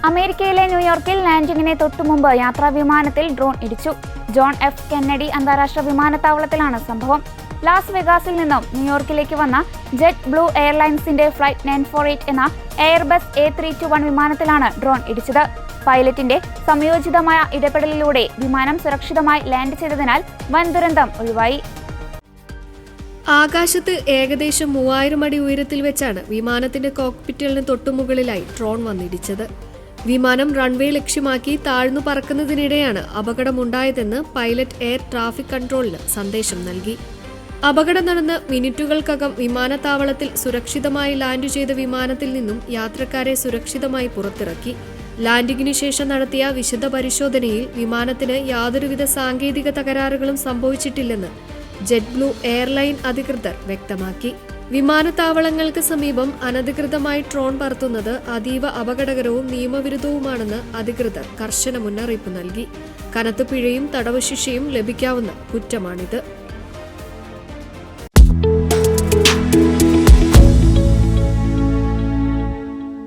അമേരിക്കയിലെ ന്യൂയോർക്കിൽ ലാൻഡിംഗിന് തൊട്ടുമുമ്പ് യാത്രാവിമാനത്തിൽ ഡ്രോൺ ഇടിച്ചു. ജോൺ എഫ് കെന്നഡി അന്താരാഷ്ട്ര വിമാനത്താവളത്തിലാണ് സംഭവം. ലാസ് വെഗാസിൽ നിന്നും ന്യൂയോർക്കിലേക്ക് വന്ന ജെറ്റ് ബ്ലൂ എയർലൈൻസിന്റെ ഫ്ലൈറ്റ് 948 എന്ന എയർബസ് A321 വിമാനത്തിലാണ് ഡ്രോൺ ഇടിച്ചത്. പൈലറ്റിന്റെ സംയോജിതമായ ഇടപെടലിലൂടെ വിമാനം സുരക്ഷിതമായി ലാൻഡ് ചെയ്തതിനാൽ വൻ ദുരന്തം ഒഴിവായി. ആകാശത്ത് ഏകദേശം 3000 അടി ഉയരത്തിൽ വെച്ചാണ് വിമാനത്തിന്റെ കോക്പിറ്റിന് തൊട്ടുമുകളിലായി ഡ്രോൺ വന്നിടിച്ചത്. വിമാനം റൺവേ ലക്ഷ്യമാക്കി താഴ്ന്നു പറക്കുന്നതിനിടെയാണ് അപകടമുണ്ടായതെന്ന് പൈലറ്റ് എയർ ട്രാഫിക് കൺട്രോളിന് സന്ദേശം നൽകി. അപകടം നടന്ന് മിനിറ്റുകൾക്കകം വിമാനത്താവളത്തിൽ സുരക്ഷിതമായി ലാൻഡ് ചെയ്ത വിമാനത്തിൽ നിന്നും യാത്രക്കാരെ സുരക്ഷിതമായി പുറത്തിറക്കി. ലാൻഡിംഗിനു ശേഷം നടത്തിയ വിശദ പരിശോധനയിൽ വിമാനത്തിന് യാതൊരുവിധ സാങ്കേതിക തകരാറുകളും സംഭവിച്ചിട്ടില്ലെന്ന് ജെറ്റ് ബ്ലൂ എയർലൈൻ അധികൃതർ വ്യക്തമാക്കി. വിമാനത്താവളങ്ങൾക്ക് സമീപം അനധികൃതമായി ഡ്രോൺ പറത്തുന്നത് അതീവ അപകടകരവും നിയമവിരുദ്ധവുമാണെന്ന് അധികൃതർ കർശന മുന്നറിയിപ്പ് നൽകി. കനത്ത പിഴയും തടവ് ശിക്ഷയും ലഭിക്കാവുന്ന കുറ്റമാണിത്.